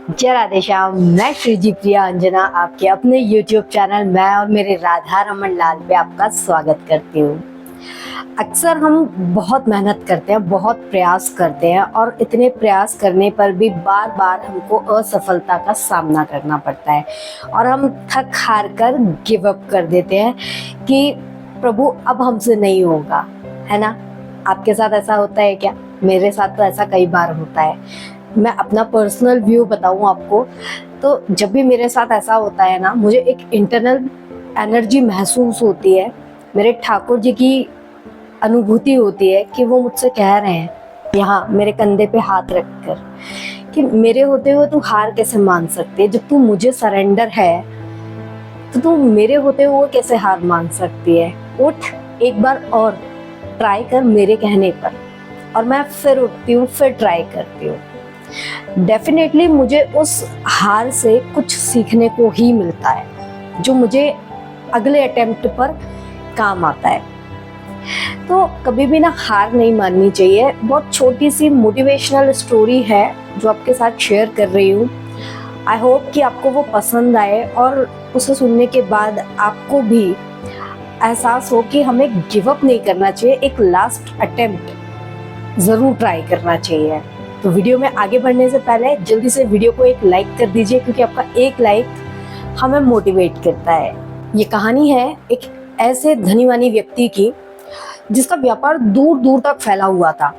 जय राधे श्याम। मैं श्रीजी प्रिया अंजना आपके अपने YouTube चैनल मैं और मेरे राधा रमन लाल पे आपका स्वागत करती हूँ। अक्सर हम बहुत मेहनत करते हैं, बहुत प्रयास करते हैं और इतने प्रयास करने पर भी बार बार हमको असफलता का सामना करना पड़ता है और हम थक हार कर गिव अप कर देते हैं कि प्रभु अब हमसे नहीं होगा, है ना। आपके साथ ऐसा होता है क्या? मेरे साथ तो ऐसा कई बार होता है। मैं अपना पर्सनल व्यू बताऊं आपको तो जब भी मेरे साथ ऐसा होता है ना, मुझे एक इंटरनल एनर्जी महसूस होती है, मेरे ठाकुर जी की अनुभूति होती है कि वो मुझसे कह रहे हैं यहाँ मेरे कंधे पे हाथ रखकर कि मेरे होते हुए तू हार कैसे मान सकती है। जब तू मुझे सरेंडर है तो तू मेरे होते हुए कैसे हार मान सकती है। उठ, एक बार और ट्राई कर मेरे कहने पर। और मैं फिर उठती हूँ, फिर ट्राई करती हूँ। डेफिनेटली मुझे उस हार से कुछ सीखने को ही मिलता है जो मुझे अगले अटेम्प्ट पर काम आता है। तो कभी भी ना हार नहीं माननी चाहिए। बहुत छोटी सी मोटिवेशनल स्टोरी है जो आपके साथ शेयर कर रही हूँ। आई होप कि आपको वो पसंद आए और उसे सुनने के बाद आपको भी एहसास हो कि हमें गिव अप नहीं करना चाहिए, एक लास्ट अटेम्प्ट ज़रूर ट्राई करना चाहिए। तो वीडियो में आगे बढ़ने से पहले जल्दी से वीडियो को एक लाइक कर दीजिए, क्योंकि आपका एक लाइक हमें मोटिवेट करता है। ये कहानी है एक ऐसे धनीवानी व्यक्ति की जिसका व्यापार दूर दूर तक फैला हुआ था।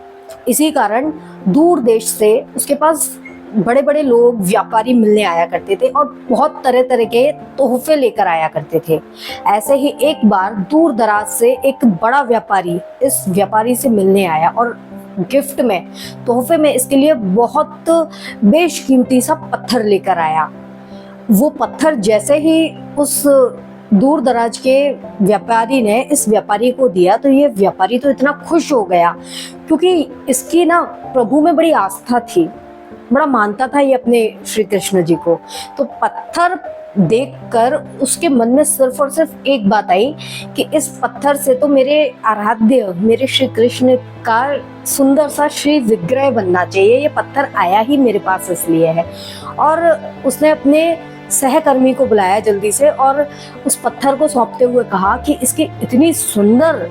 इसी कारण दूर देश से उसके पास बड़े बड़े लोग, व्यापारी मिलने आया करते थे और बहुत तरह तरह के तोहफे लेकर आया करते थे। ऐसे ही एक बार दूर दराज से एक बड़ा व्यापारी इस व्यापारी से मिलने आया और गिफ्ट में, तोहफे में इसके लिए बहुत बेशकीमती सा पत्थर लेकर आया। वो पत्थर जैसे ही उस दूर दराज के व्यापारी ने इस व्यापारी को दिया तो ये व्यापारी तो इतना खुश हो गया, क्योंकि इसकी ना प्रभु में बड़ी आस्था थी, बड़ा मानता था ये अपने श्री कृष्ण जी को। तो पत्थर देखकर उसके मन में सिर्फ और सिर्फ एक बात आई कि इस पत्थर से तो मेरे आराध्य, मेरे श्री कृष्ण का सुंदर सा श्री विग्रह बनना चाहिए। ये पत्थर आया ही मेरे पास इसलिए है। और उसने अपने सहकर्मी को बुलाया जल्दी से और उस पत्थर को सौंपते हुए कहा कि इसकी इतनी सुंदर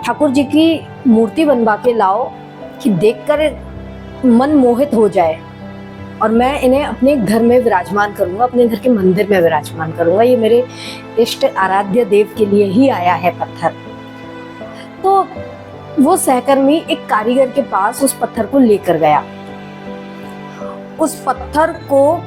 ठाकुर जी की मूर्ति बनवा के लाओ कि देखकर मन मोहित हो जाए, और मैं इन्हें अपने घर में विराजमान करूंगा, अपने घर के मंदिर में विराजमान करूंगा। ये मेरे इष्ट आराध्य देव के लिए ही आया है पत्थर। तो वो सहकर्मी एक कारीगर के पास उस पत्थर को लेकर गया। उस पत्थर को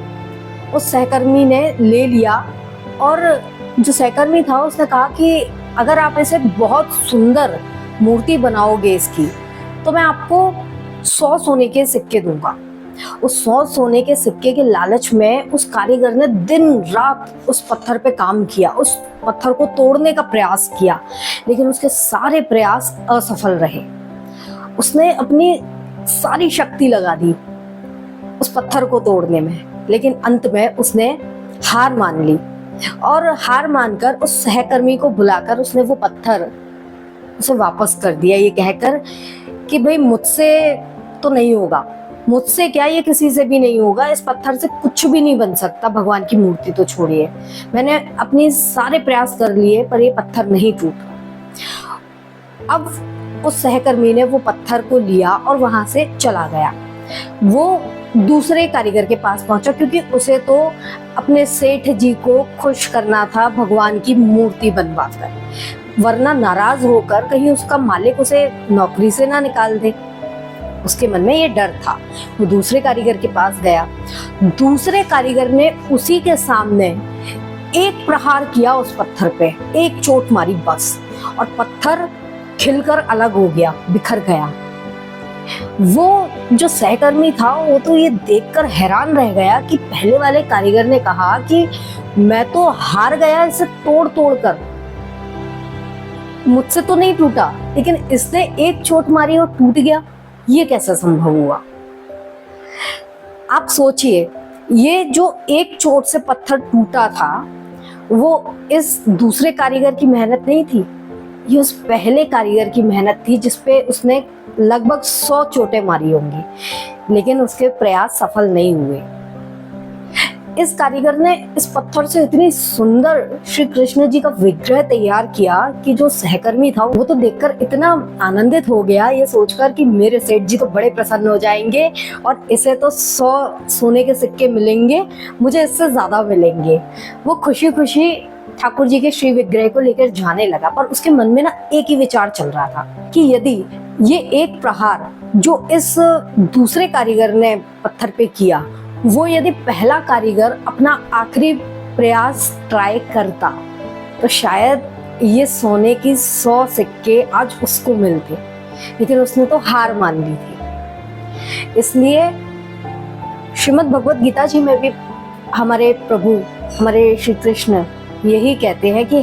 उस सहकर्मी ने ले लिया और जो सहकर्मी था उसने कहा कि अगर आप इसे बहुत सुंदर मूर्ति बनाओगे इसकी, तो मैं आपको 100 सोने के सिक्के दूंगा। उस 100 सोने के सिक्के के लालच में उस कारीगर ने दिन रात उस पत्थर पे काम किया, उस पत्थर को तोड़ने का प्रयास किया, लेकिन उसके सारे प्रयास असफल रहे। उसने अपनी सारी शक्ति लगा दी उस पत्थर को तोड़ने में, लेकिन अंत में उसने हार मान ली। और हार मानकर उस सहकर्मी को बुलाकर उसने वो पत्थर उसे वापस कर दिया, ये कहकर कि भाई मुझसे तो नहीं होगा, मुझसे क्या, ये किसी से भी नहीं होगा, इस पत्थर से कुछ भी नहीं बन सकता, भगवान की मूर्ति तो छोड़िए, मैंने अपने सारे प्रयास कर लिए पर ये पत्थर नहीं टूटा। अब उस सहकर्मी ने वो पत्थर को लिया और वहां से चला गया। वो दूसरे कारीगर के पास पहुंचा, क्योंकि उसे तो अपने सेठ जी को खुश करना था भगवान की मूर्ति बनवाकर, वरना नाराज होकर कहीं उसका मालिक उसे नौकरी से ना निकाल दे। उसके मन में ये डर था। वो दूसरे कारीगर के पास गया। दूसरे कारीगर ने उसी के सामने एक प्रहार किया उस पत्थर पे, एक चोट मारी बस, और पत्थर खिलकर अलग हो गया, बिखर गया। वो जो सहकर्मी था वो तो ये देखकर हैरान रह गया कि पहले वाले कारीगर ने कहा कि मैं तो हार गया इसे तोड़ तोड़ कर, मुझसे तो नहीं टूटा, लेकिन इसने एक चोट मारी और टूट गया, ये कैसा संभव हुआ। आप सोचिए, ये जो एक चोट से पत्थर टूटा था वो इस दूसरे कारीगर की मेहनत नहीं थी, ये उस पहले कारीगर की मेहनत थी जिसपे उसने लगभग 100 चोटें मारी होंगी, लेकिन उसके प्रयास सफल नहीं हुए। इस कारीगर ने इस पत्थर से इतनी सुंदर श्री कृष्ण जी का विग्रह तैयार किया कि जो सहकर्मी था वो तो देखकर इतना आनंदित हो गया ये सोचकर कि मेरे सेठ जी तो बड़े प्रसन्न हो जाएंगे और इसे तो 100 सोने के सिक्के मिलेंगे, मुझे इससे ज्यादा मिलेंगे। वो खुशी खुशी ठाकुर जी के श्री विग्रह को लेकर जाने लगा, पर उसके मन में ना एक ही विचार चल रहा था कि यदि ये एक प्रहार जो इस दूसरे कारीगर ने पत्थर पे किया, वो यदि पहला कारीगर अपना आखिरी प्रयास ट्राई करता तो शायद ये सोने की 100 सिक्के आज उसको मिलते, लेकिन उसने तो हार मान ली थी। इसलिए श्रीमद् भगवत गीता जी में भी हमारे प्रभु, हमारे श्री कृष्ण यही कहते हैं कि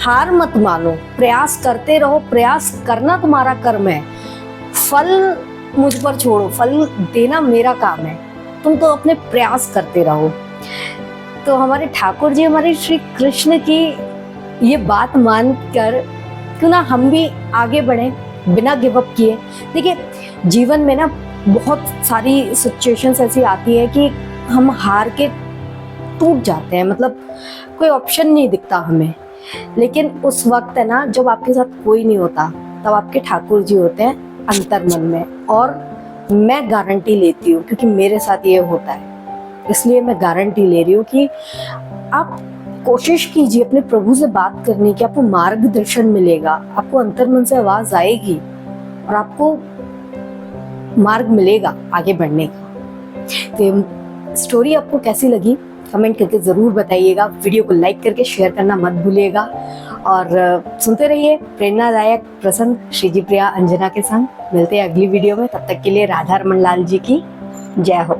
हार मत मानो, प्रयास करते रहो, प्रयास करना तुम्हारा कर्म है, फल मुझ पर छोड़ो, फल देना मेरा काम है, तुम तो अपने प्रयास करते रहो। तो हमारे ठाकुर जी, हमारे श्री कृष्ण की ये बात मानकर क्यों ना हम भी आगे बढ़ें बिना गिव अप किए। देखिए जीवन में ना बहुत सारी सिचुएशंस ऐसी आती है कि हम हार के टूट जाते हैं, मतलब कोई ऑप्शन नहीं दिखता हमें, लेकिन उस वक्त है ना जब आपके साथ कोई नहीं होता तब आपके ठाकुर जी होते हैं अंतर मन में। और मैं गारंटी लेती हूँ क्योंकि मेरे साथ ये होता है, इसलिए मैं गारंटी ले रही हूँ कि आप कोशिश कीजिए अपने प्रभु से बात करने की, आपको मार्गदर्शन मिलेगा, आपको अंतर मन से आवाज आएगी और आपको मार्ग मिलेगा आगे बढ़ने का। तो स्टोरी आपको कैसी लगी कमेंट करके ज़रूर बताइएगा। वीडियो को लाइक करके शेयर करना मत भूलिएगा और सुनते रहिए प्रेरणादायक प्रसंग श्री जी प्रिया अंजना के संग। मिलते हैं अगली वीडियो में, तब तक के लिए राधा रमन लाल जी की जय हो।